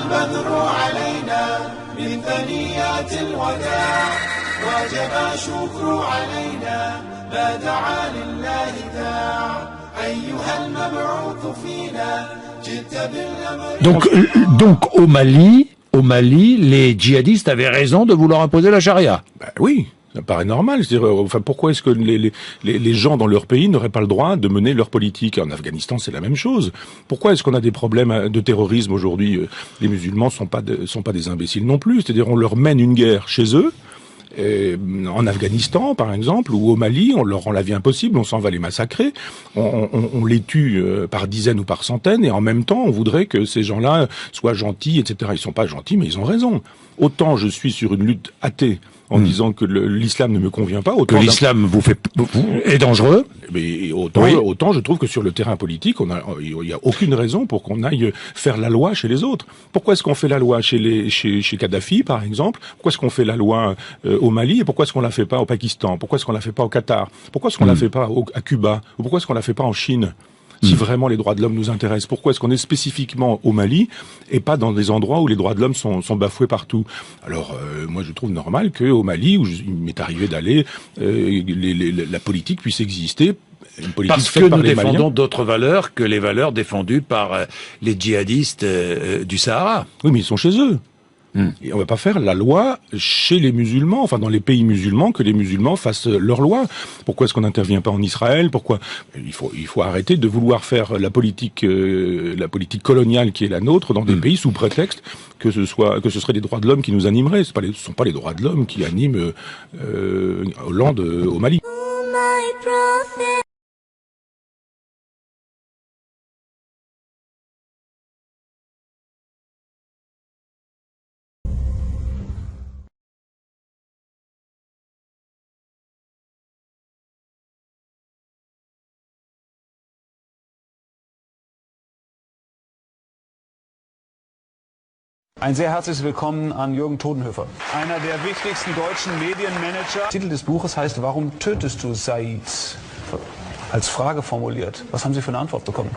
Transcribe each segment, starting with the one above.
البدر علينا من ثنيات الوداع وجب الشكر علينا ما دعا لله داع أيها المبعوث فينا جئت بالأمر. Donc au Mali, les djihadistes avaient raison de vouloir imposer la charia. Ben oui, ça paraît normal. C'est-à-dire, enfin, pourquoi est-ce que les gens dans leur pays n'auraient pas le droit de mener leur politique? En Afghanistan, c'est la même chose. Pourquoi est-ce qu'on a des problèmes de terrorisme aujourd'hui? Les musulmans sont pas des imbéciles non plus. C'est-à-dire, on leur mène une guerre chez eux. En Afghanistan, par exemple, ou au Mali, on leur rend la vie impossible, on s'en va les massacrer, on les tue par dizaines ou par centaines, et en même temps, on voudrait que ces gens-là soient gentils, etc. Ils sont pas gentils, mais ils ont raison. Autant je suis sur une lutte athée, en disant que l'islam ne me convient pas, autant que l'islam est dangereux. Mais autant je trouve que sur le terrain politique, il y a aucune raison pour qu'on aille faire la loi chez les autres. Pourquoi est-ce qu'on fait la loi chez Kadhafi, par exemple? Pourquoi est-ce qu'on fait la loi au Mali, et pourquoi est-ce qu'on la fait pas au Pakistan? Pourquoi est-ce qu'on la fait pas au Qatar? Pourquoi est-ce qu'on la fait pas à Cuba? Ou pourquoi est-ce qu'on la fait pas en Chine? Si vraiment les droits de l'homme nous intéressent, pourquoi est-ce qu'on est spécifiquement au Mali et pas dans des endroits où les droits de l'homme sont bafoués partout? Alors, moi, je trouve normal qu'au Mali, où il m'est arrivé d'aller, la politique puisse exister. Une politique parce que nous défendons d'autres valeurs que les valeurs défendues par les djihadistes du Sahara. Oui, mais ils sont chez eux. Et on va pas faire la loi chez les musulmans, enfin dans les pays musulmans, que les musulmans fassent leur loi. Pourquoi est-ce qu'on n'intervient pas en Israël? Pourquoi il faut arrêter de vouloir faire la politique coloniale qui est la nôtre dans des pays sous prétexte que ce serait les droits de l'homme qui nous animeraient. Ce sont pas les droits de l'homme qui animent Hollande au Mali. Ein sehr herzliches Willkommen an Jürgen Todenhöfer, einer der wichtigsten deutschen Medienmanager. Der Titel des Buches heißt "Warum tötest du Said?" Als Frage formuliert. Was haben Sie für eine Antwort bekommen?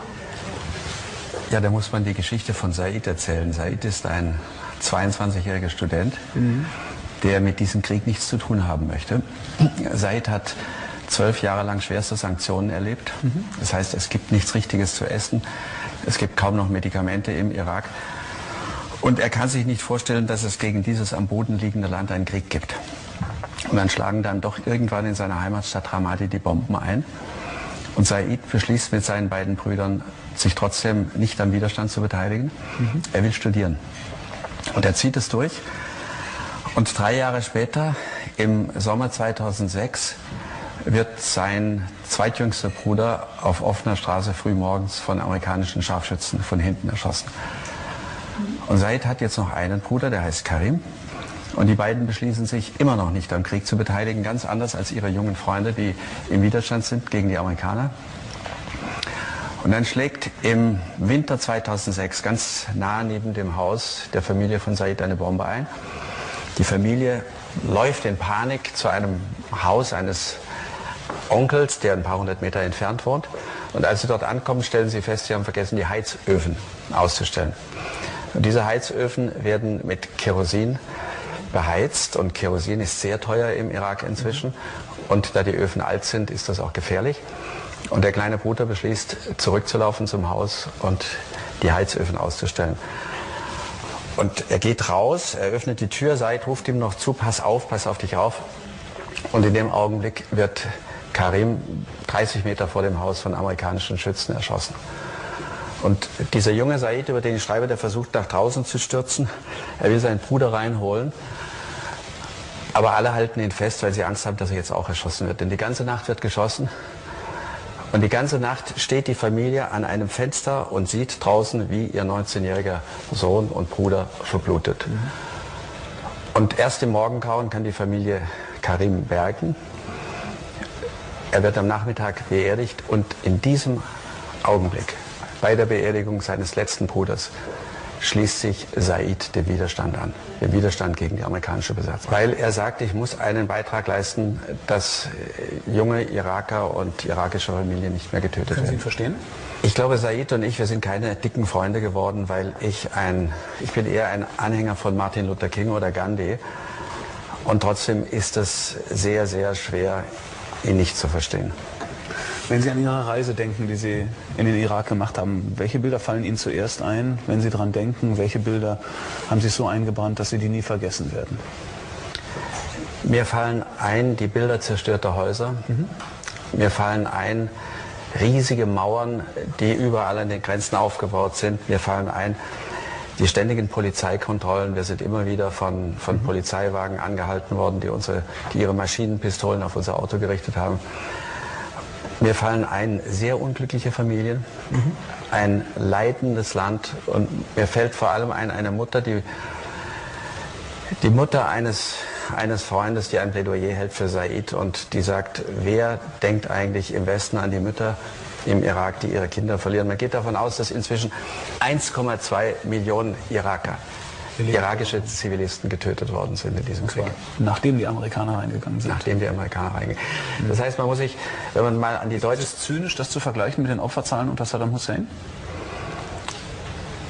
Ja, da muss man die Geschichte von Said erzählen. Said ist ein 22-jähriger Student, der mit diesem Krieg nichts zu tun haben möchte. Said hat 12 Jahre lang schwerste Sanktionen erlebt. Das heißt, es gibt nichts Richtiges zu essen. Es gibt kaum noch Medikamente im Irak. Und er kann sich nicht vorstellen, dass es gegen dieses am Boden liegende Land einen Krieg gibt. Und dann schlagen dann doch irgendwann in seiner Heimatstadt Ramadi die Bomben ein. Und Said beschließt mit seinen beiden Brüdern, sich trotzdem nicht am Widerstand zu beteiligen. Er will studieren. Und er zieht es durch. Und 3 Jahre später, im Sommer 2006, wird sein zweitjüngster Bruder auf offener Straße frühmorgens von amerikanischen Scharfschützen von hinten erschossen. Und Said hat jetzt noch einen Bruder, der heißt Karim. Und die beiden beschließen sich immer noch nicht am Krieg zu beteiligen, ganz anders als ihre jungen Freunde, die im Widerstand sind gegen die Amerikaner. Und dann schlägt im Winter 2006 ganz nah neben dem Haus der Familie von Said eine Bombe ein. Die Familie läuft in Panik zu einem Haus eines Onkels, der ein paar hundert Meter entfernt wohnt. Und als sie dort ankommen, stellen sie fest, sie haben vergessen, die Heizöfen auszustellen. Und diese Heizöfen werden mit Kerosin beheizt, und Kerosin ist sehr teuer im Irak inzwischen, und da die Öfen alt sind, ist das auch gefährlich. Und der kleine Bruder beschließt, zurückzulaufen zum Haus und die Heizöfen auszustellen. Und er geht raus, er öffnet die Tür, Said ruft ihm noch zu, pass auf dich auf. Und in dem Augenblick wird Karim 30 Meter vor dem Haus von amerikanischen Schützen erschossen. Und dieser junge Said, über den ich schreibe, der versucht nach draußen zu stürzen. Er will seinen Bruder reinholen. Aber alle halten ihn fest, weil sie Angst haben, dass er jetzt auch erschossen wird. Denn die ganze Nacht wird geschossen. Und die ganze Nacht steht die Familie an einem Fenster und sieht draußen, wie ihr 19-jähriger Sohn und Bruder verblutet. Und erst im Morgengrauen kann die Familie Karim bergen. Er wird am Nachmittag beerdigt, und in diesem Augenblick, bei der Beerdigung seines letzten Bruders, schließt sich Said dem Widerstand an, dem Widerstand gegen die amerikanische Besatzung. Weil er sagt, ich muss einen Beitrag leisten, dass junge Iraker und irakische Familien nicht mehr getötet werden. Können Sie ihn verstehen? Ich glaube, Said und ich, wir sind keine dicken Freunde geworden, weil ich bin eher ein Anhänger von Martin Luther King oder Gandhi. Und trotzdem ist es sehr, sehr schwer, ihn nicht zu verstehen. Wenn Sie an Ihre Reise denken, die Sie in den Irak gemacht haben, welche Bilder fallen Ihnen zuerst ein? Wenn Sie daran denken, welche Bilder haben sich so eingebrannt, dass Sie die nie vergessen werden? Mir fallen ein die Bilder zerstörter Häuser. Mir fallen ein riesige Mauern, die überall an den Grenzen aufgebaut sind. Mir fallen ein die ständigen Polizeikontrollen. Wir sind immer wieder von Polizeiwagen angehalten worden, die ihre Maschinenpistolen auf unser Auto gerichtet haben. Mir fallen ein sehr unglückliche Familien, ein leidendes Land, und mir fällt vor allem ein eine Mutter, die Mutter eines Freundes, die ein Plädoyer hält für Said und die sagt, wer denkt eigentlich im Westen an die Mütter im Irak, die ihre Kinder verlieren? Man geht davon aus, dass inzwischen 1,2 Millionen irakische Zivilisten getötet worden sind in diesem Krieg. Nachdem die Amerikaner reingegangen sind. Nachdem die Amerikaner reingegangen sind. Das heißt, man muss sich, wenn man mal an die deutsche... Ist es zynisch, das zu vergleichen mit den Opferzahlen unter Saddam Hussein?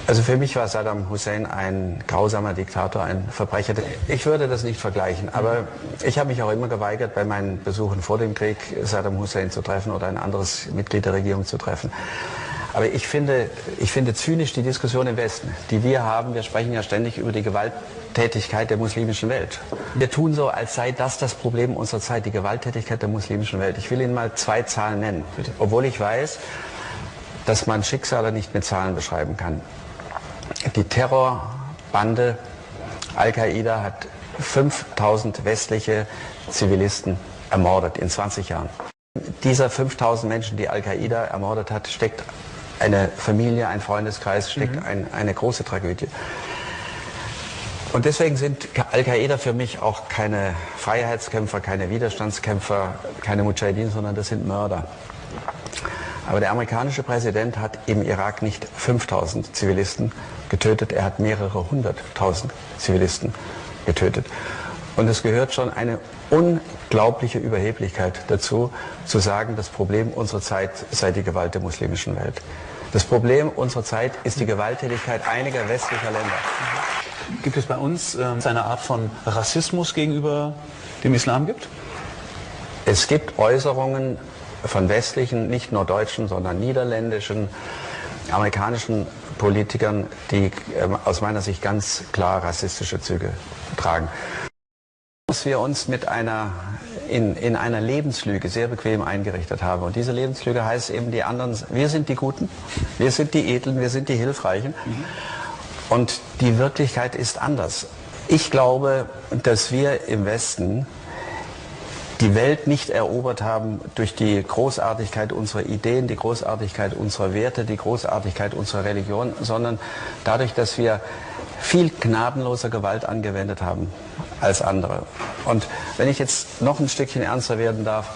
Also für mich war Saddam Hussein ein grausamer Diktator, ein Verbrecher. Ich würde das nicht vergleichen, aber ich habe mich auch immer geweigert, bei meinen Besuchen vor dem Krieg Saddam Hussein zu treffen oder ein anderes Mitglied der Regierung zu treffen. Aber ich finde zynisch die Diskussion im Westen, die wir haben. Wir sprechen ja ständig über die Gewalttätigkeit der muslimischen Welt. Wir tun so, als sei das Problem unserer Zeit, die Gewalttätigkeit der muslimischen Welt. Ich will Ihnen mal 2 Zahlen nennen, obwohl ich weiß, dass man Schicksale nicht mit Zahlen beschreiben kann. Die Terrorbande Al-Qaida hat 5000 westliche Zivilisten ermordet in 20 Jahren. Dieser 5000 Menschen, die Al-Qaida ermordet hat, steckt eine Familie, ein Freundeskreis, steckt eine große Tragödie. Und deswegen sind Al-Qaida für mich auch keine Freiheitskämpfer, keine Widerstandskämpfer, keine Mujahideen, sondern das sind Mörder. Aber der amerikanische Präsident hat im Irak nicht 5000 Zivilisten getötet, er hat mehrere 100.000 Zivilisten getötet. Und es gehört schon eine unglaubliche Überheblichkeit dazu, zu sagen, das Problem unserer Zeit sei die Gewalt der muslimischen Welt. Das Problem unserer Zeit ist die Gewalttätigkeit einiger westlicher Länder. Gibt es bei uns eine Art von Rassismus gegenüber dem Islam gibt? Es gibt Äußerungen von westlichen, nicht nur deutschen, sondern niederländischen, amerikanischen Politikern, die aus meiner Sicht ganz klar rassistische Züge tragen. Dass wir uns mit in einer Lebenslüge sehr bequem eingerichtet haben. Und diese Lebenslüge heißt eben, die anderen, wir sind die Guten, wir sind die Edlen, wir sind die Hilfreichen. Und die Wirklichkeit ist anders. Ich glaube, dass wir im Westen die Welt nicht erobert haben durch die Großartigkeit unserer Ideen, die Großartigkeit unserer Werte, die Großartigkeit unserer Religion, sondern dadurch, dass wir viel gnadenloser Gewalt angewendet haben als andere. Und wenn ich jetzt noch ein Stückchen ernster werden darf,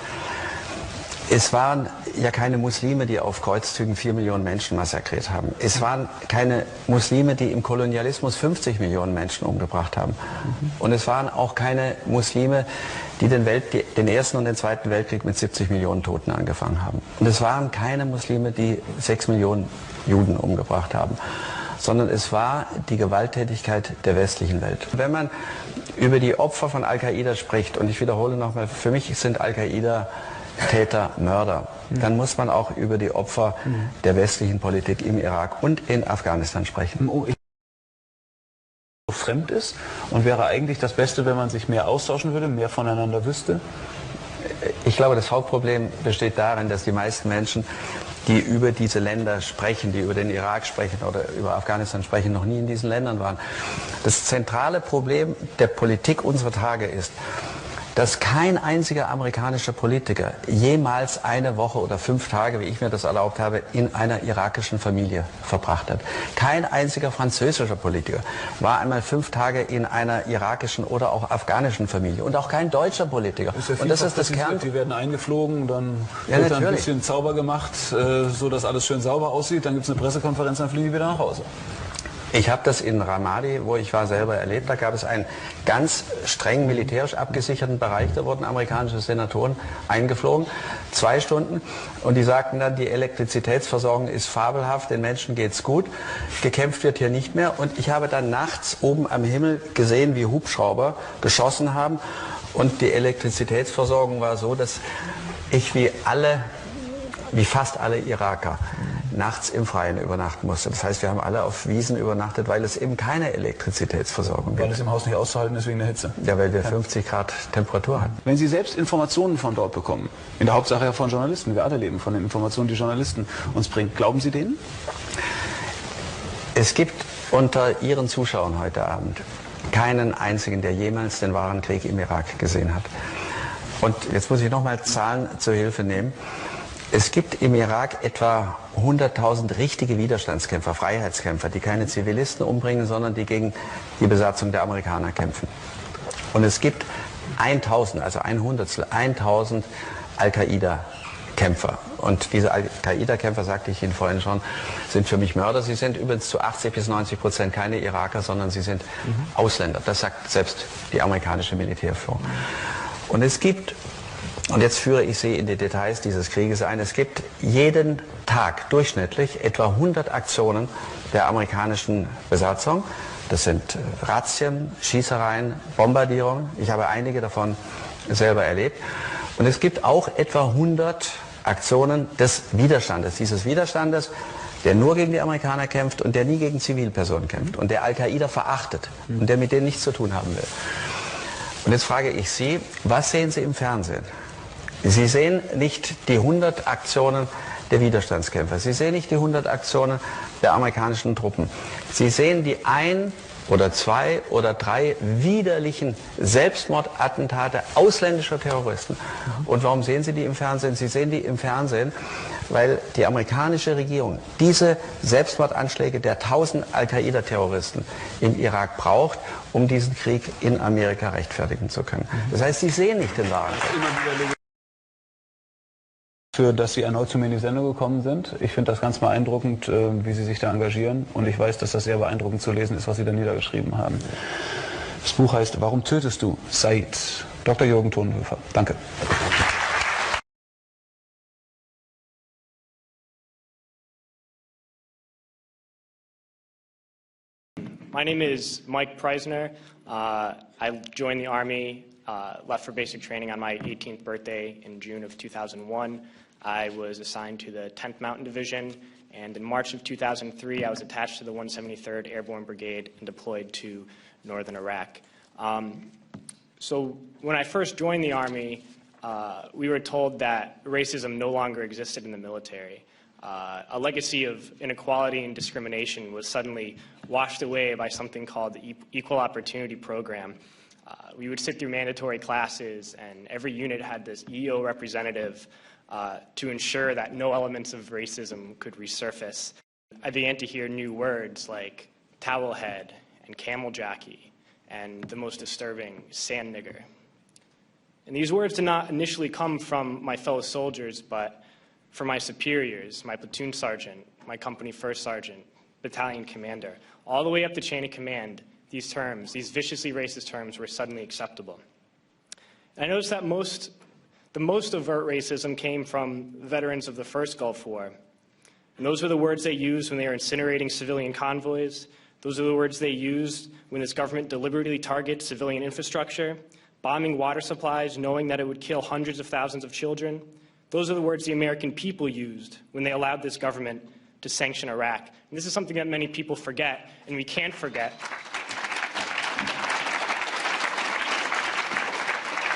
es waren ja keine Muslime, die auf Kreuzzügen 4 Millionen Menschen massakriert haben. Es waren keine Muslime, die im Kolonialismus 50 Millionen Menschen umgebracht haben. Und es waren auch keine Muslime, die den Ersten und den Zweiten Weltkrieg mit 70 Millionen Toten angefangen haben. Und es waren keine Muslime, die 6 Millionen Juden umgebracht haben, sondern es war die Gewalttätigkeit der westlichen Welt. Wenn man über die Opfer von Al-Qaida spricht, und ich wiederhole nochmal, für mich sind Al-Qaida Täter, Mörder, dann muss man auch über die Opfer der westlichen Politik im Irak und in Afghanistan sprechen. Fremd ist und wäre eigentlich das Beste, wenn man sich mehr austauschen würde, mehr voneinander wüsste? Ich glaube, das Hauptproblem besteht darin, dass die meisten Menschen, die über diese Länder sprechen, die über den Irak sprechen oder über Afghanistan sprechen, noch nie in diesen Ländern waren. Das zentrale Problem der Politik unserer Tage ist, dass kein einziger amerikanischer Politiker jemals eine Woche oder 5 Tage, wie ich mir das erlaubt habe, in einer irakischen Familie verbracht hat. Kein einziger französischer Politiker war einmal 5 Tage in einer irakischen oder auch afghanischen Familie. Und auch kein deutscher Politiker. Und das ist das Kern. Die werden eingeflogen, dann wird ein bisschen Zauber gemacht, so dass alles schön sauber aussieht. Dann gibt es eine Pressekonferenz, dann fliegen die wieder nach Hause. Ich habe das in Ramadi, wo ich war, selber erlebt. Da gab es einen ganz streng militärisch abgesicherten Bereich. Da wurden amerikanische Senatoren eingeflogen, 2 Stunden. Und die sagten dann, die Elektrizitätsversorgung ist fabelhaft, den Menschen geht's gut. Gekämpft wird hier nicht mehr. Und ich habe dann nachts oben am Himmel gesehen, wie Hubschrauber geschossen haben. Und die Elektrizitätsversorgung war so, dass ich wie fast alle Iraker nachts im Freien übernachten musste. Das heißt, wir haben alle auf Wiesen übernachtet, weil es eben keine Elektrizitätsversorgung gibt. Weil es im Haus nicht auszuhalten ist wegen der Hitze. Ja, weil wir 50 Grad Temperatur hatten. Wenn Sie selbst Informationen von dort bekommen, in der Hauptsache ja von Journalisten, wir alle leben von den Informationen, die Journalisten uns bringen, glauben Sie denen? Es gibt unter Ihren Zuschauern heute Abend keinen einzigen, der jemals den wahren Krieg im Irak gesehen hat. Und jetzt muss ich nochmal Zahlen zur Hilfe nehmen. Es gibt im Irak etwa 100.000 richtige Widerstandskämpfer, Freiheitskämpfer, die keine Zivilisten umbringen, sondern die gegen die Besatzung der Amerikaner kämpfen. Und es gibt 1.000, also 1.000 Al-Qaida-Kämpfer. Und diese Al-Qaida-Kämpfer, sagte ich Ihnen vorhin schon, sind für mich Mörder. Sie sind übrigens zu 80-90% keine Iraker, sondern sie sind Ausländer. Das sagt selbst die amerikanische Militärführung. Und es gibt, und jetzt führe ich Sie in die Details dieses Krieges ein, es gibt jeden Tag durchschnittlich etwa 100 Aktionen der amerikanischen Besatzung. Das sind Razzien, Schießereien, Bombardierungen. Ich habe einige davon selber erlebt. Und es gibt auch etwa 100 Aktionen des Widerstandes, dieses Widerstandes, der nur gegen die Amerikaner kämpft und der nie gegen Zivilpersonen kämpft und der Al-Qaida verachtet und der mit denen nichts zu tun haben will. Und jetzt frage ich Sie, was sehen Sie im Fernsehen? Sie sehen nicht die 100 Aktionen der Widerstandskämpfer. Sie sehen nicht die 100 Aktionen der amerikanischen Truppen. Sie sehen die 1 oder 2 oder 3 widerlichen Selbstmordattentate ausländischer Terroristen. Und warum sehen Sie die im Fernsehen? Sie sehen die im Fernsehen, weil die amerikanische Regierung diese Selbstmordanschläge der 1000 Al-Qaida-Terroristen im Irak braucht, um diesen Krieg in Amerika rechtfertigen zu können. Das heißt, Sie sehen nicht den wahren Krieg. Für dass Sie erneut zu mir in die Sendung gekommen sind. Ich finde das ganz beeindruckend, wie Sie sich da engagieren. Und ich weiß, dass das sehr beeindruckend zu lesen ist, was Sie da niedergeschrieben haben. Das Buch heißt Warum tötest du Said? Dr. Jürgen Thonhöfer. Danke. My name is Mike Preisner. I joined the Army, left for basic training on my 18th birthday in June of 2001. I was assigned to the 10th Mountain Division, and in March of 2003, I was attached to the 173rd Airborne Brigade and deployed to northern Iraq. So when I first joined the Army, we were told that racism no longer existed in the military. A legacy of inequality and discrimination was suddenly washed away by something called the Equal Opportunity Program. We would sit through mandatory classes, and every unit had this EO representative to ensure that no elements of racism could resurface. I began to hear new words like towel head and camel jockey and the most disturbing, sand nigger. And these words did not initially come from my fellow soldiers, but from my superiors, my platoon sergeant, my company first sergeant, battalion commander, all the way up the chain of command. These terms, these viciously racist terms, were suddenly acceptable. And I noticed that the most overt racism came from veterans of the first Gulf War. And those were the words they used when they were incinerating civilian convoys. Those are the words they used when this government deliberately targets civilian infrastructure, bombing water supplies, knowing that it would kill hundreds of thousands of children. Those are the words the American people used when they allowed this government to sanction Iraq. And this is something that many people forget, and we can't forget.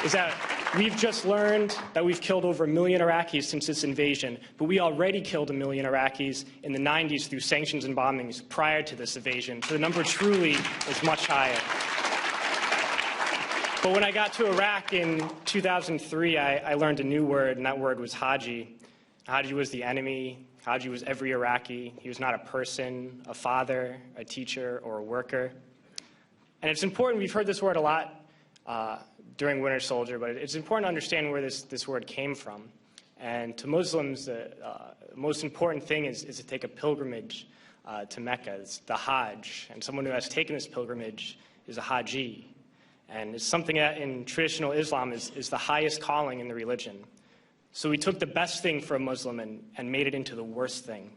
Is that we've just learned that we've killed over 1 million Iraqis since this invasion, but we already killed 1 million Iraqis in the 90s through sanctions and bombings prior to this invasion. So the number truly is much higher. But when I got to Iraq in 2003, I learned a new word, and that word was Haji. Haji was the enemy. Haji was every Iraqi. He was not a person, a father, a teacher, or a worker. And it's important, we've heard this word a lot during Winter Soldier, but it's important to understand where this word came from. And to Muslims, the most important thing is to take a pilgrimage to Mecca. It's the Hajj, and someone who has taken this pilgrimage is a Haji. And it's something that in traditional Islam is the highest calling in the religion. So we took the best thing for a Muslim and made it into the worst thing.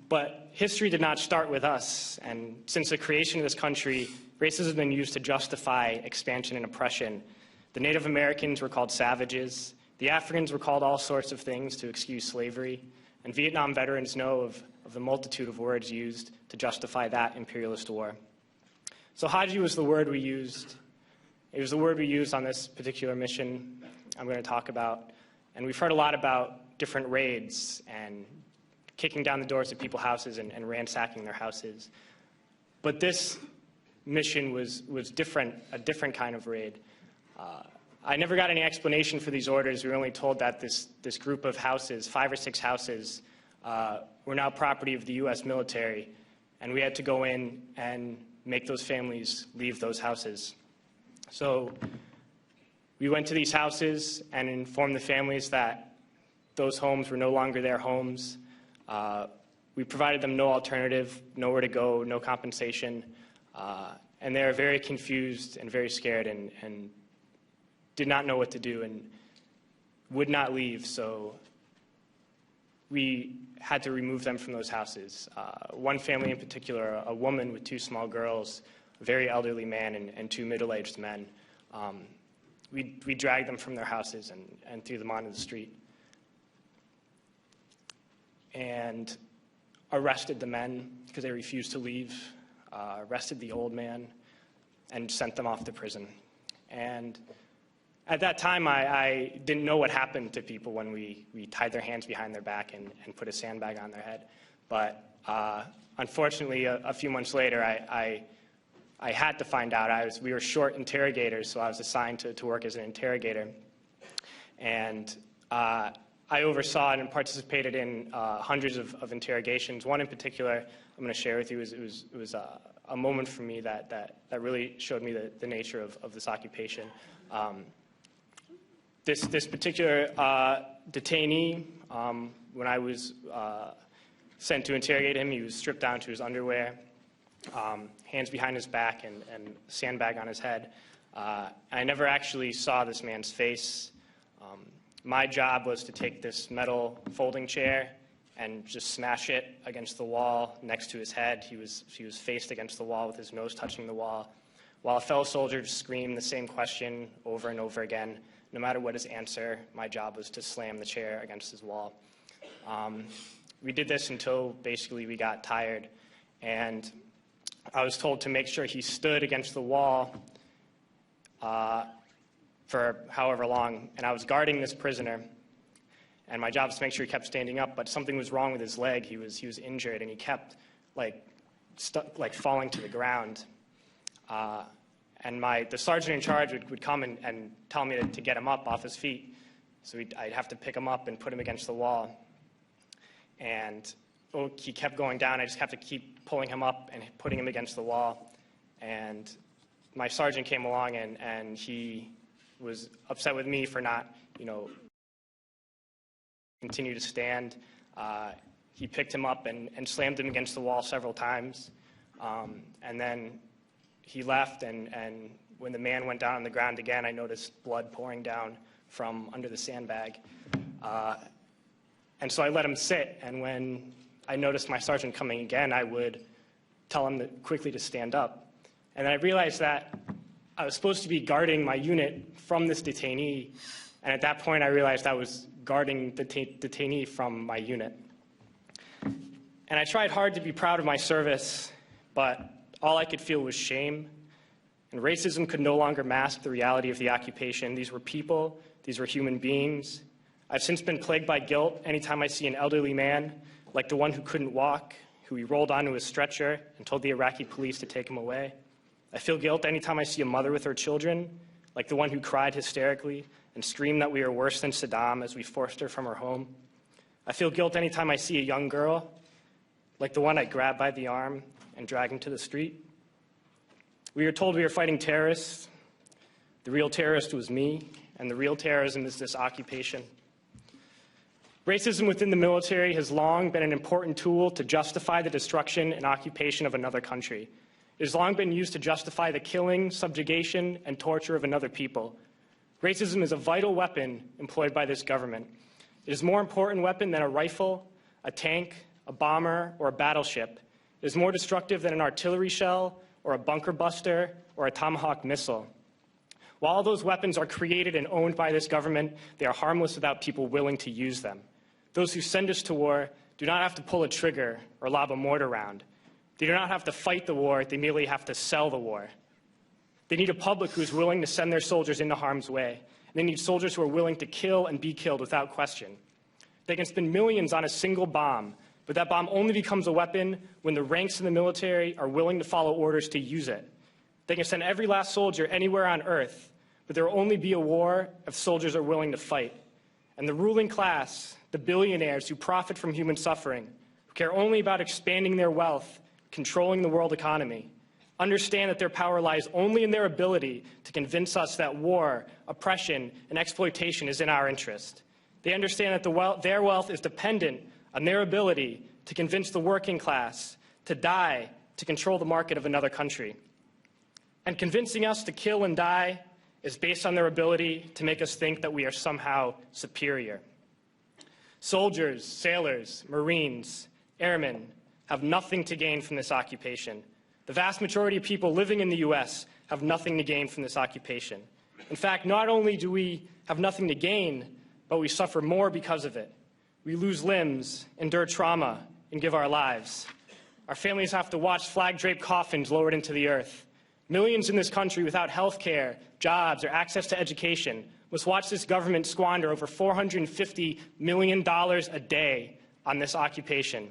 But history did not start with us, and since the creation of this country, racism has been used to justify expansion and oppression. The Native Americans were called savages, the Africans were called all sorts of things to excuse slavery, and Vietnam veterans know of the multitude of words used to justify that imperialist war. So Haji was the word we used. It was the word we used on this particular mission I'm going to talk about. And we've heard a lot about different raids and kicking down the doors of people's houses and ransacking their houses. But this mission was different, a different kind of raid. I never got any explanation for these orders. We were only told that this group of houses, 5 or 6 houses, were now property of the U.S. military, and we had to go in and make those families leave those houses. So we went to these houses and informed the families that those homes were no longer their homes. We provided them no alternative, nowhere to go, no compensation, and they were very confused and very scared and did not know what to do and would not leave, so we had to remove them from those houses. One family in particular, a woman with 2 small girls, a very elderly man and 2 middle-aged men, we dragged them from their houses and threw them onto the street. And arrested the men because they refused to leave, arrested the old man, and sent them off to prison. And at that time, I didn't know what happened to people when we tied their hands behind their back and put a sandbag on their head. But unfortunately, a few months later, I had to find out. We were short interrogators, so I was assigned to work as an interrogator. And I oversaw and participated in hundreds of interrogations. One in particular I'm going to share with you. It was a moment for me that really showed me the nature of this occupation. This particular detainee, when I was sent to interrogate him, he was stripped down to his underwear, hands behind his back, and sandbag on his head. I never actually saw this man's face. My job was to take this metal folding chair and just smash it against the wall next to his head. He was faced against the wall with his nose touching the wall, while a fellow soldier just screamed the same question over and over again. No matter what his answer, my job was to slam the chair against his wall. We did this until basically we got tired, and I was told to make sure he stood against the wall for however long, and I was guarding this prisoner, and my job was to make sure he kept standing up, but something was wrong with his leg. He was injured, and he kept falling to the ground. And the sergeant in charge would come and tell me to get him up off his feet. So I'd have to pick him up and put him against the wall. And he kept going down. I just have to keep pulling him up and putting him against the wall. And my sergeant came along and he was upset with me for not, continue to stand. He picked him up and slammed him against the wall several times. And then he left, and when the man went down on the ground again, I noticed blood pouring down from under the sandbag. And so I let him sit, and when I noticed my sergeant coming again, I would tell him quickly to stand up. And then I realized that I was supposed to be guarding my unit from this detainee, and at that point I realized I was guarding the detainee from my unit. And I tried hard to be proud of my service, but all I could feel was shame, and racism could no longer mask the reality of the occupation. These were people, these were human beings. I've since been plagued by guilt anytime I see an elderly man, like the one who couldn't walk, who we rolled onto his stretcher and told the Iraqi police to take him away. I feel guilt anytime I see a mother with her children, like the one who cried hysterically and screamed that we are worse than Saddam as we forced her from her home. I feel guilt anytime I see a young girl, like the one I grabbed by the arm and dragged him to the street. We were told we were fighting terrorists. The real terrorist was me, and the real terrorism is this occupation. Racism within the military has long been an important tool to justify the destruction and occupation of another country. It has long been used to justify the killing, subjugation, and torture of another people. Racism is a vital weapon employed by this government. It is a more important weapon than a rifle, a tank, a bomber, or a battleship. It is more destructive than an artillery shell, or a bunker buster, or a Tomahawk missile. While all those weapons are created and owned by this government, they are harmless without people willing to use them. Those who send us to war do not have to pull a trigger or lob a mortar round. They do not have to fight the war, they merely have to sell the war. They need a public who is willing to send their soldiers into harm's way. They need soldiers who are willing to kill and be killed without question. They can spend millions on a single bomb, but that bomb only becomes a weapon when the ranks in the military are willing to follow orders to use it. They can send every last soldier anywhere on earth, but there will only be a war if soldiers are willing to fight. And the ruling class, the billionaires who profit from human suffering, who care only about expanding their wealth, controlling the world economy, understand that their power lies only in their ability to convince us that war, oppression, and exploitation is in our interest. They understand that their wealth is dependent on their ability to convince the working class to die to control the market of another country. And convincing us to kill and die is based on their ability to make us think that we are somehow superior. Soldiers, sailors, Marines, airmen have nothing to gain from this occupation. The vast majority of people living in the U.S. have nothing to gain from this occupation. In fact, not only do we have nothing to gain, but we suffer more because of it. We lose limbs, endure trauma, and give our lives. Our families have to watch flag-draped coffins lowered into the earth. Millions in this country without health care, jobs, or access to education must watch this government squander over $450 million a day on this occupation.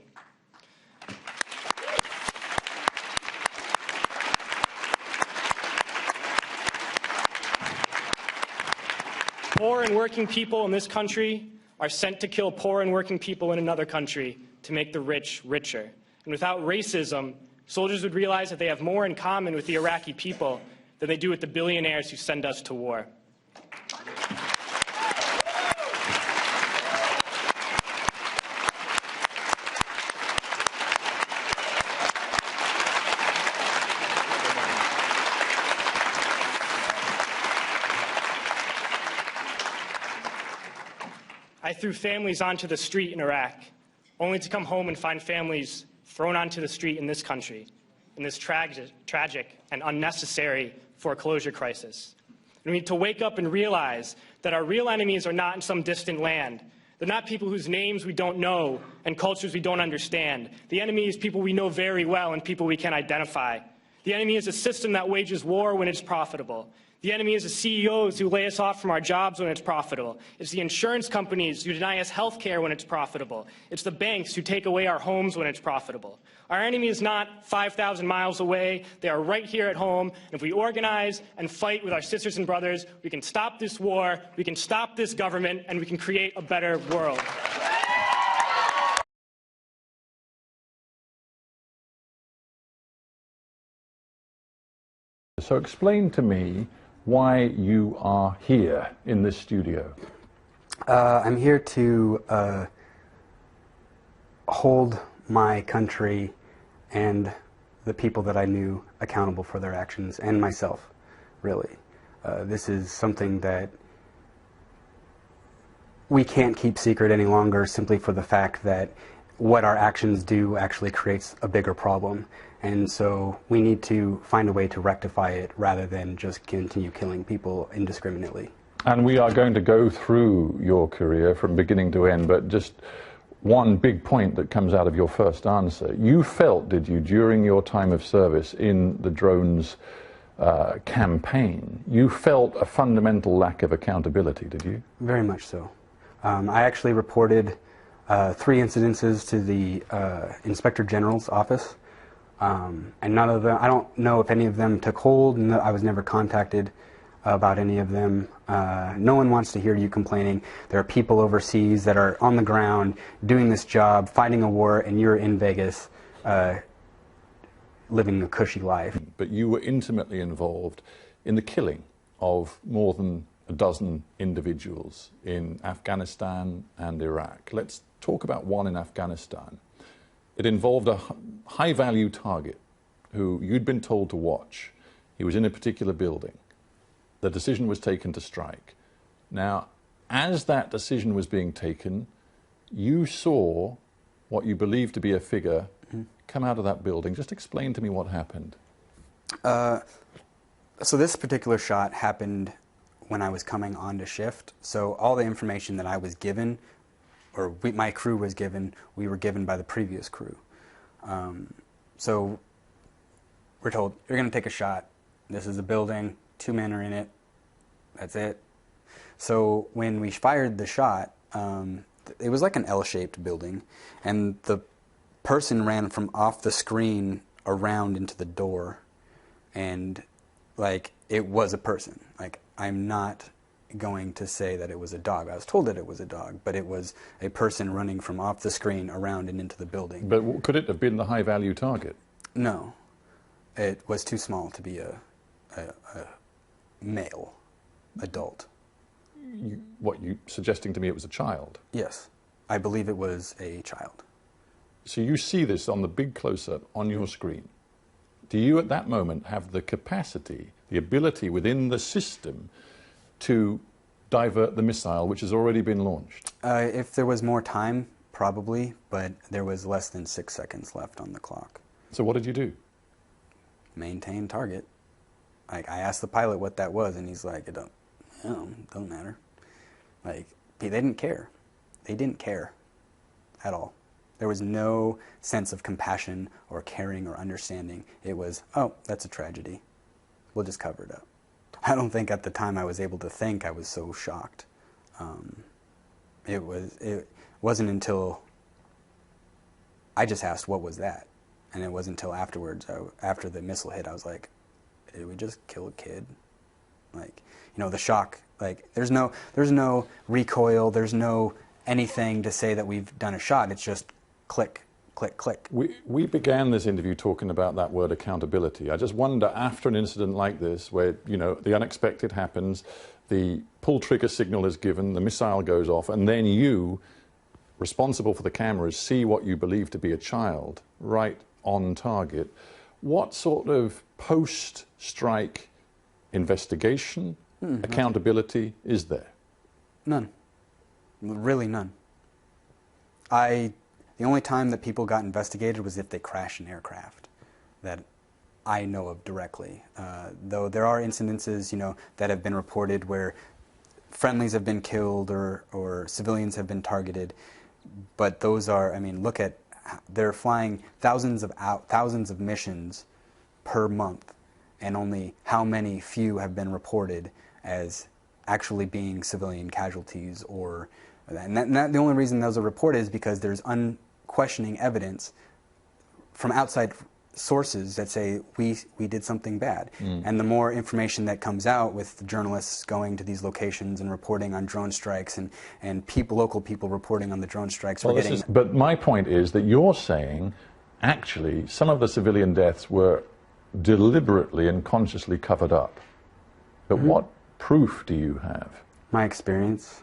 Poor and working people in this country are sent to kill poor and working people in another country to make the rich richer. And without racism, soldiers would realize that they have more in common with the Iraqi people than they do with the billionaires who send us to war. I threw families onto the street in Iraq, only to come home and find families thrown onto the street in this country, in this tragic and unnecessary foreclosure crisis. And we need to wake up and realize that our real enemies are not in some distant land. They're not people whose names we don't know and cultures we don't understand. The enemy is people we know very well and people we can identify. The enemy is a system that wages war when it's profitable. The enemy is the CEOs who lay us off from our jobs when it's profitable. It's the insurance companies who deny us health care when it's profitable. It's the banks who take away our homes when it's profitable. Our enemy is not 5,000 miles away. They are right here at home. And if we organize and fight with our sisters and brothers, we can stop this war, we can stop this government, and we can create a better world. So explain to me why you are here in this studio. I'm here to hold my country and the people that I knew accountable for their actions, and myself, really. This is something that we can't keep secret any longer, simply for the fact that what our actions do actually creates a bigger problem. And so we need to find a way to rectify it rather than just continue killing people indiscriminately. And we are going to go through your career from beginning to end, but just one big point that comes out of your first answer. You felt, did you, during your time of service in the drones campaign, you felt a fundamental lack of accountability, did you? Very much so. I actually reported 3 incidences to the Inspector General's office. And none of them, I don't know if any of them took hold, and I was never contacted about any of them. No one wants to hear you complaining. There are people overseas that are on the ground doing this job, fighting a war, and you're in Vegas living a cushy life. But you were intimately involved in the killing of more than a dozen individuals in Afghanistan and Iraq. Let's talk about one in Afghanistan. It involved a high-value target who you'd been told to watch. He was in a particular building. The decision was taken to strike. Now, as that decision was being taken, you saw what you believed to be a figure come out of that building. Just explain to me what happened. So this particular shot happened when I was coming onto shift. So all the information that I was given, or my crew was given, we were given by the previous crew. So we're told, you're going to take a shot. This is a building, 2 men are in it, that's it. So when we fired the shot, it was like an L-shaped building, and the person ran from off the screen around into the door, and like it was a person. Like, I'm not going to say that it was a dog. I was told that it was a dog, but it was a person running from off the screen around and into the building. But could it have been the high-value target? No. It was too small to be a male, adult. What, you suggesting to me it was a child? Yes. I believe it was a child. So you see this on the big close-up on your screen. Do you at that moment have the capacity, the ability within the system to divert the missile which has already been launched? If there was more time, probably, but there was less than 6 seconds left on the clock. So what did you do? Maintain target. Like, I asked the pilot what that was, and he's like, it don't matter. Like, they didn't care. They didn't care at all. There was no sense of compassion or caring or understanding. It was, oh, that's a tragedy. We'll just cover it up. I don't think at the time I was able to think. I was so shocked. It wasn't until I just asked, what was that? And it wasn't until afterwards, after the missile hit, I was like, did we just kill a kid? Like, you know, the shock. Like, there's no recoil. There's no anything to say that we've done a shot. It's just click, click, click. We began this interview talking about that word accountability. I just wonder, after an incident like this, where, you know, the unexpected happens, the pull trigger signal is given, the missile goes off, and then you, responsible for the cameras, see what you believe to be a child right on target. What sort of post-strike investigation, accountability is there? None. Really none. The only time that people got investigated was if they crashed an aircraft, that I know of directly. Though there are incidences, you know, that have been reported where friendlies have been killed or civilians have been targeted, but those are, I mean, look at, they're flying thousands of missions per month, and only how many few have been reported as actually being civilian casualties, or the only reason those are reported is because there's unquestioning evidence from outside sources that say we did something bad. And the more information that comes out with the journalists going to these locations and reporting on drone strikes and local people reporting on the drone strikes, but my point is that you're saying actually some of the civilian deaths were deliberately and consciously covered up. But what proof do you have? My experience,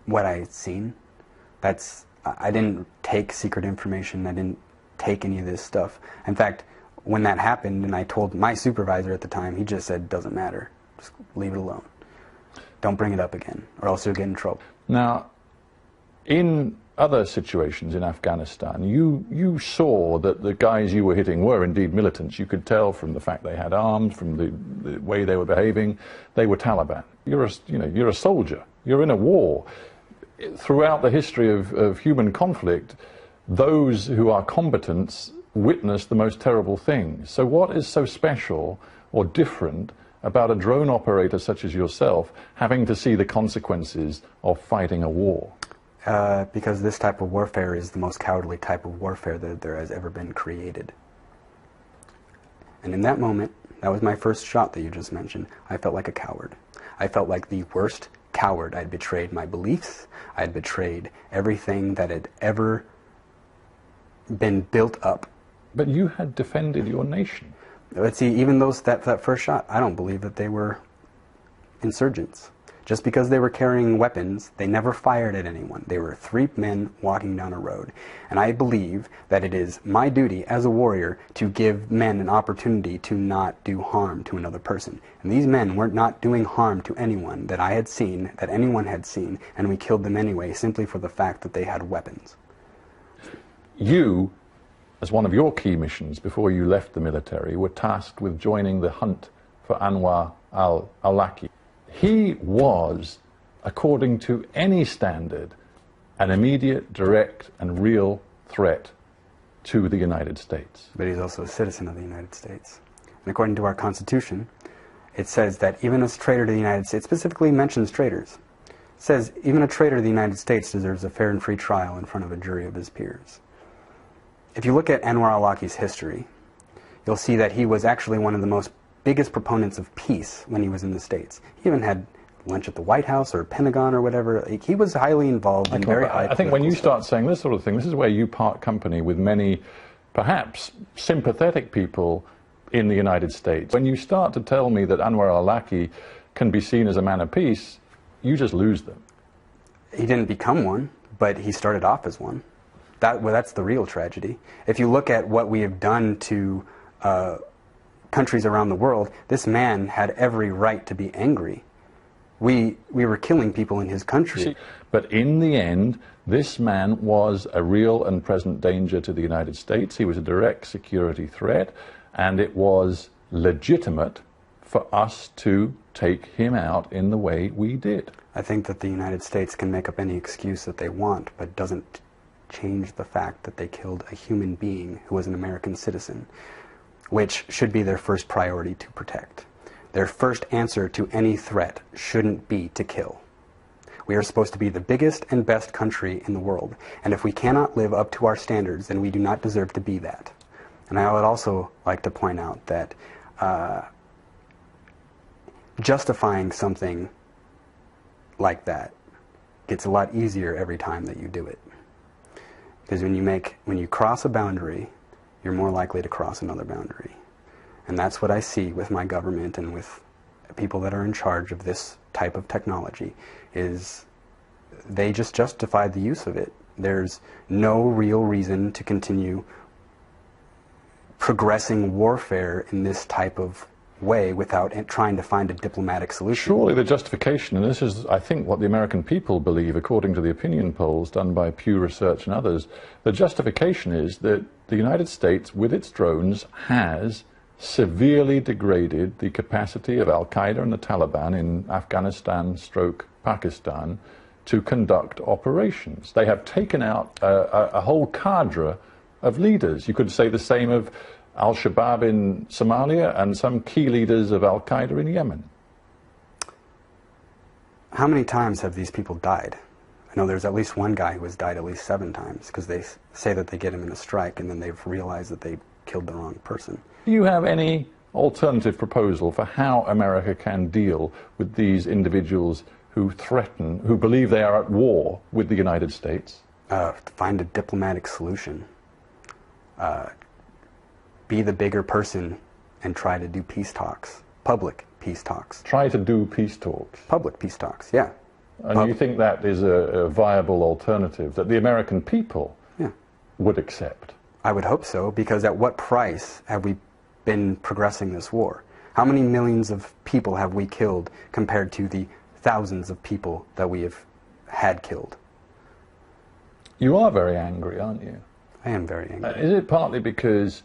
what I've seen. I didn't take secret information. I didn't take any of this stuff. In fact, when that happened and I told my supervisor at the time, he just said, doesn't matter. Just leave it alone. Don't bring it up again, or else you'll get in trouble. Now, in other situations in Afghanistan, you saw that the guys you were hitting were indeed militants. You could tell from the fact they had arms, from the way they were behaving. They were Taliban. You're a soldier. You're in a war. Throughout the history of human conflict, those who are combatants witness the most terrible things. So what is so special or different about a drone operator such as yourself having to see the consequences of fighting a war? Because this type of warfare is the most cowardly type of warfare that there has ever been created. And in that moment, that was my first shot that you just mentioned, I felt like a coward. I felt like the worst coward. I'd betrayed my beliefs. I'd betrayed everything that had ever been built up. But you had defended your nation. But see, even that first shot, I don't believe that they were insurgents. Just because they were carrying weapons, they never fired at anyone. They were 3 men walking down a road. And I believe that it is my duty as a warrior to give men an opportunity to not do harm to another person. And these men were not doing harm to anyone that I had seen, that anyone had seen, and we killed them anyway, simply for the fact that they had weapons. You, as one of your key missions before you left the military, were tasked with joining the hunt for Anwar al-Awlaki. He was, according to any standard, an immediate, direct, and real threat to the United States. But he's also a citizen of the United States. And according to our Constitution, it says that even a traitor to the United States, specifically mentions traitors, it says even a traitor to the United States deserves a fair and free trial in front of a jury of his peers. If you look at Anwar al-Awlaki's history, you'll see that he was actually one of the biggest proponents of peace when he was in the States. He even had lunch at the White House or Pentagon or whatever. He was highly involved in very high. I think when you stuff. start saying this sort of thing, this is where you part company with many, perhaps, sympathetic people in the United States. When you start to tell me that Anwar al-Awlaki can be seen as a man of peace, you just lose them. He didn't become one, but he started off as one. That's the real tragedy. If you look at what we have done to countries around the world, this man had every right to be angry. We were killing people in his country. But in the end, this man was a real and present danger to the United States. He was a direct security threat, and it was legitimate for us to take him out in the way we did. I think that the United States can make up any excuse that they want, but doesn't change the fact that they killed a human being who was an American citizen, which should be their first priority to protect. Their first answer to any threat shouldn't be to kill. We are supposed to be the biggest and best country in the world, and if we cannot live up to our standards, then we do not deserve to be that. And I would also like to point out that justifying something like that gets a lot easier every time that you do it. Because when you cross a boundary, you're more likely to cross another boundary. And that's what I see with my government and with people that are in charge of this type of technology, is they just justify the use of it. There's no real reason to continue progressing warfare in this type of way without trying to find a diplomatic solution. Surely the justification, and this is, I think, what the American people believe, according to the opinion polls done by Pew Research and others, the justification is that the United States, with its drones, has severely degraded the capacity of Al-Qaeda and the Taliban in Afghanistan/Pakistan to conduct operations. They have taken out a whole cadre of leaders. You could say the same of Al-Shabaab in Somalia and some key leaders of Al-Qaeda in Yemen. How many times have these people died? I know there's at least one guy who has died at least 7 times, because they say that they get him in a strike and then they've realized that they killed the wrong person. Do you have any alternative proposal for how America can deal with these individuals who threaten, who believe they are at war with the United States? Find a diplomatic solution. Be the bigger person and try to do peace talks, public peace talks. Try to do peace talks? Public peace talks, yeah. And you think that is a viable alternative that the American people would accept? I would hope so, because at what price have we been progressing this war? How many millions of people have we killed compared to the thousands of people that we have had killed? You are very angry, aren't you? I am very angry. Is it partly because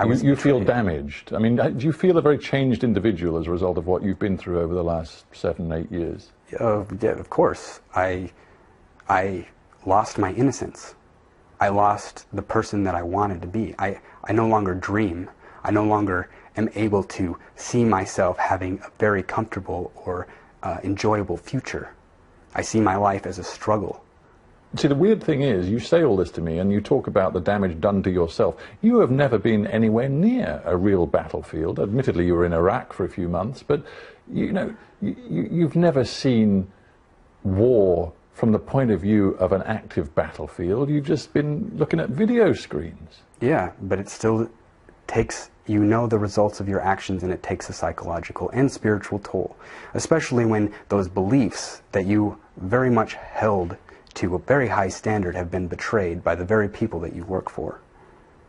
you feel damaged? I mean, do you feel a very changed individual as a result of what you've been through over the last 7, 8 years? Yeah, of course. I lost my innocence. I lost the person that I wanted to be. I no longer dream. I no longer am able to see myself having a very comfortable or enjoyable future. I see my life as a struggle. See, the weird thing is, you say all this to me and you talk about the damage done to yourself. You have never been anywhere near a real battlefield. Admittedly, you were in Iraq for a few months, but you know, you've never seen war from the point of view of an active battlefield. You've just been looking at video screens. Yeah, but it still takes you know the results of your actions, and it takes a psychological and spiritual toll, especially when those beliefs that you very much held to a very high standard have been betrayed by the very people that you work for.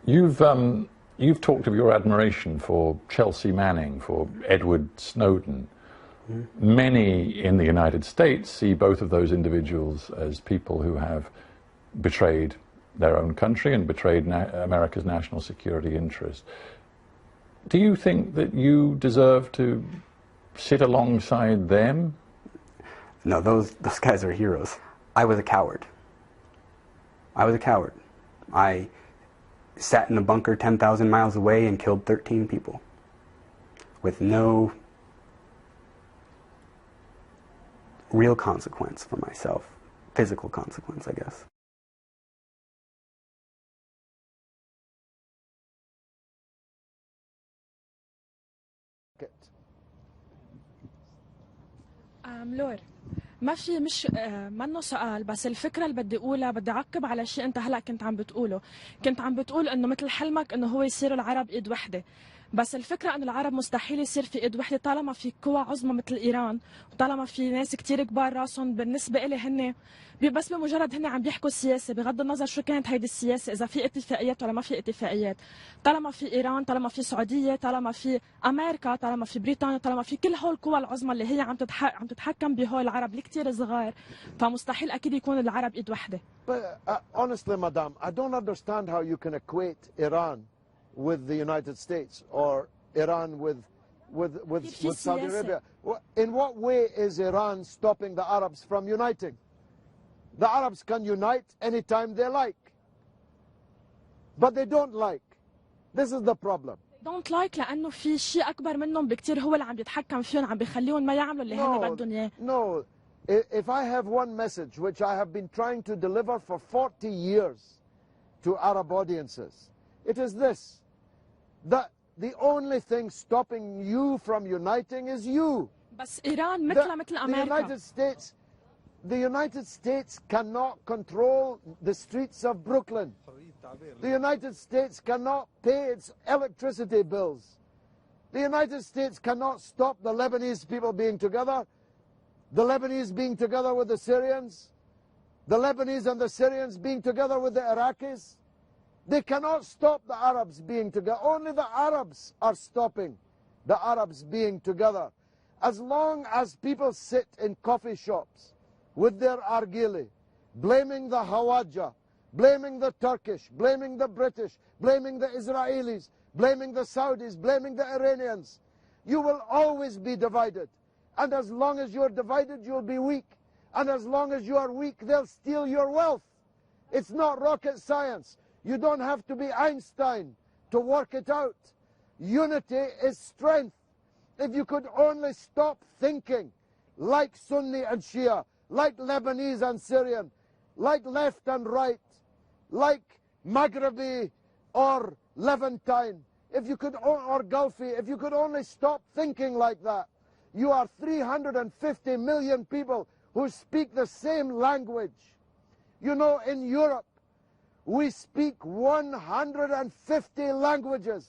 You've talked of your admiration for Chelsea Manning, for Edward Snowden. Mm-hmm. Many in the United States see both of those individuals as people who have betrayed their own country and betrayed America's national security interest. Do you think that you deserve to sit alongside them? No, those guys are heroes. I was a coward. I was a coward. I sat in a bunker 10,000 miles away and killed 13 people with no real consequence for myself. Physical consequence, I guess. لور مش منه سؤال، بس الفكرة اللي بدي أقولها بدي أعقب على شيء أنت هلأ كنت عم بتقوله. كنت عم بتقول إنه مثل حلمك إنه هو يصير العرب إيد وحدة، بس الفكرة إنه العرب مستحيل يصير في إيد وحدة طالما في قوى عظمى مثل إيران، وطالما في ناس كتير كبار راسهم بالنسبة إلي هن بس بمجرد هن عم بيحكوا السياسة، بغض النظر شو كانت هيدي السياسة، إذا في اتفاقيات ولا ما في اتفاقيات. طالما في إيران، طالما في السعودية، طالما في أمريكا، طالما في بريطانيا، طالما في كل هول القوى العظمى اللي هي عم تتحكم بهول العرب اللي كتير صغار، فمستحيل أكيد يكون العرب إيد وحدة. Honestly, madam, I don't understand how you can equate Iran with the United States or Iran with Saudi Arabia. In what way is Iran stopping the Arabs from uniting? The Arabs can unite anytime they like, but they don't like. This is the problem. Don't like لأنه في شيء أكبر منهم بكتير هو اللي عم يتحكم فيهم، عم بيخليهم ما يعملوا اللي هن بدهم إياه. No, if I have one message which I have been trying to deliver for 40 years to Arab audiences, it is this: that the only thing stopping you from uniting is you. بس إيران مثل أمريكا. The United States cannot control the streets of Brooklyn. The United States cannot pay its electricity bills. The United States cannot stop the Lebanese people being together, the Lebanese being together with the Syrians, the Lebanese and the Syrians being together with the Iraqis. They cannot stop the Arabs being together. Only the Arabs are stopping the Arabs being together. As long as people sit in coffee shops with their argili, blaming the Hawaja, blaming the Turkish, blaming the British, blaming the Israelis, blaming the Saudis, blaming the Iranians, you will always be divided. And as long as you're divided, you'll be weak. And as long as you are weak, they'll steal your wealth. It's not rocket science. You don't have to be Einstein to work it out. Unity is strength. If you could only stop thinking like Sunni and Shia, like Lebanese and Syrian, like left and right, like Maghrebi or Levantine, if you could, or Gulfi, if you could only stop thinking like that. You are 350 million people who speak the same language. You know, in Europe, we speak 150 languages.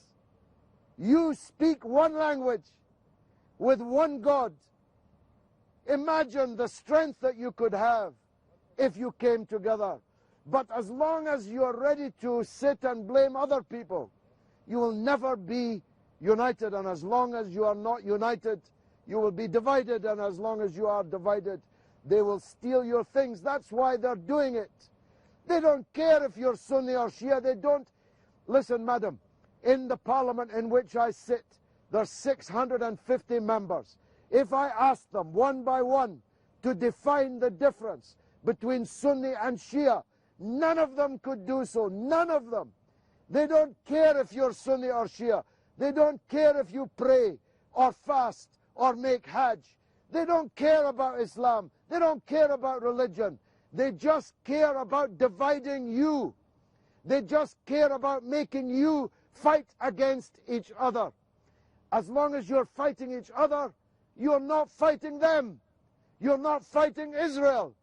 You speak one language with one God. Imagine the strength that you could have if you came together. But as long as you are ready to sit and blame other people, you will never be united. And as long as you are not united, you will be divided. And as long as you are divided, they will steal your things. That's why they're doing it. They don't care if you're Sunni or Shia. They don't. Listen, madam, in the parliament in which I sit, there's 650 members. If I ask them one by one to define the difference between Sunni and Shia, none of them could do so. None of them. They don't care if you're Sunni or Shia. They don't care if you pray or fast or make Hajj. They don't care about Islam. They don't care about religion. They just care about dividing you. They just care about making you fight against each other. As long as you're fighting each other, you're not fighting them. You're not fighting Israel.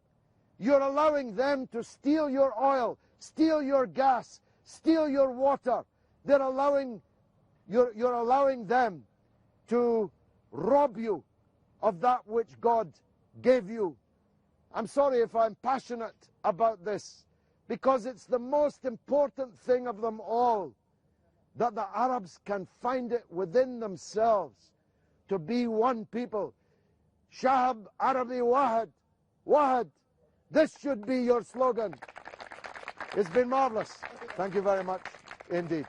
You're allowing them to steal your oil, steal your gas, steal your water. They're allowing You're allowing them to rob you of that which God gave you. I'm sorry if I'm passionate about this, because it's the most important thing of them all, that the Arabs can find it within themselves to be one people. Shahab Arabi Wahad, Wahad. This should be your slogan. It's been marvelous. Thank you very much indeed.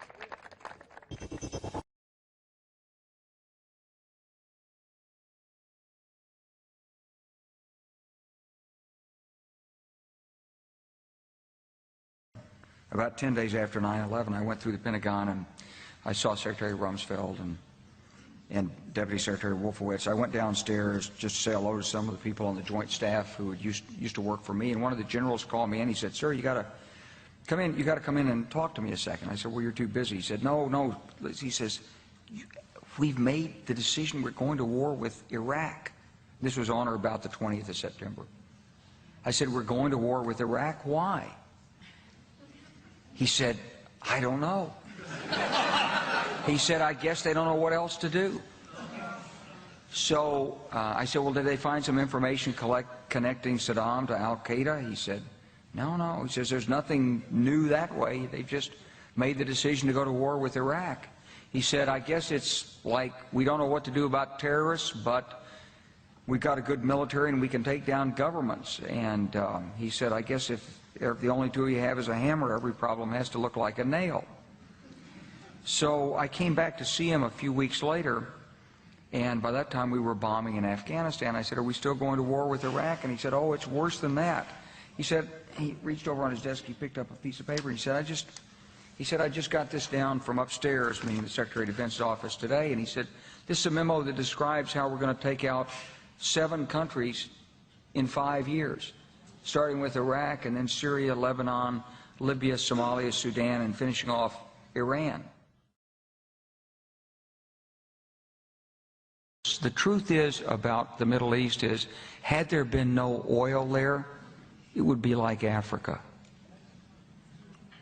About 10 days after 9/11, I went through the Pentagon and I saw Secretary Rumsfeld and Deputy Secretary Wolfowitz. I went downstairs just to say hello to some of the people on the Joint Staff who had used to work for me, and one of the generals called me and he said, "Sir, you got to come in. You got to come in and talk to me a second." I said, "Well, you're too busy." He said, "No." He says, "We've made the decision. We're going to war with Iraq." This was on or about the 20th of September. I said, "We're going to war with Iraq. Why?" He said, "I don't know." He said, "I guess they don't know what else to do." So I said, "Well, did they find some information connecting Saddam to Al-Qaeda?" He said, No. He says, "There's nothing new that way. They just made the decision to go to war with Iraq." He said, "I guess it's like we don't know what to do about terrorists, but we've got a good military and we can take down governments." And he said, "I guess if the only tool you have is a hammer, every problem has to look like a nail." So I came back to see him a few weeks later, and by that time we were bombing in Afghanistan. I said, "Are we still going to war with Iraq?" And he said, "Oh, it's worse than that." He said, he reached over on his desk, he picked up a piece of paper, and he said, "I just got this down from upstairs," meaning the Secretary of Defense's office today, and he said, "This is a memo that describes how we're going to take out 7 countries in 5 years, starting with Iraq and then Syria, Lebanon, Libya, Somalia, Sudan, and finishing off Iran." The truth is about the Middle East is, had there been no oil there, it would be like Africa.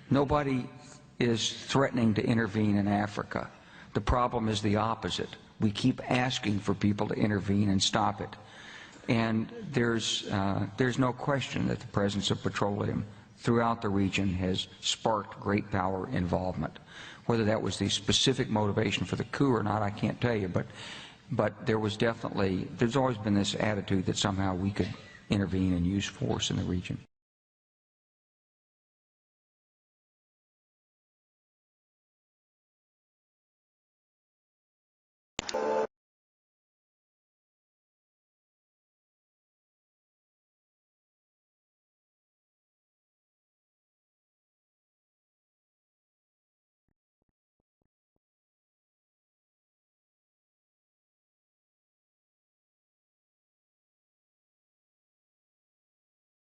Nobody is threatening to intervene in Africa. The problem is the opposite. We keep asking for people to intervene and stop it. And there's no question that the presence of petroleum throughout the region has sparked great power involvement. Whether that was the specific motivation for the coup or not, I can't tell you, but there's always been this attitude that somehow we could intervene and use force in the region.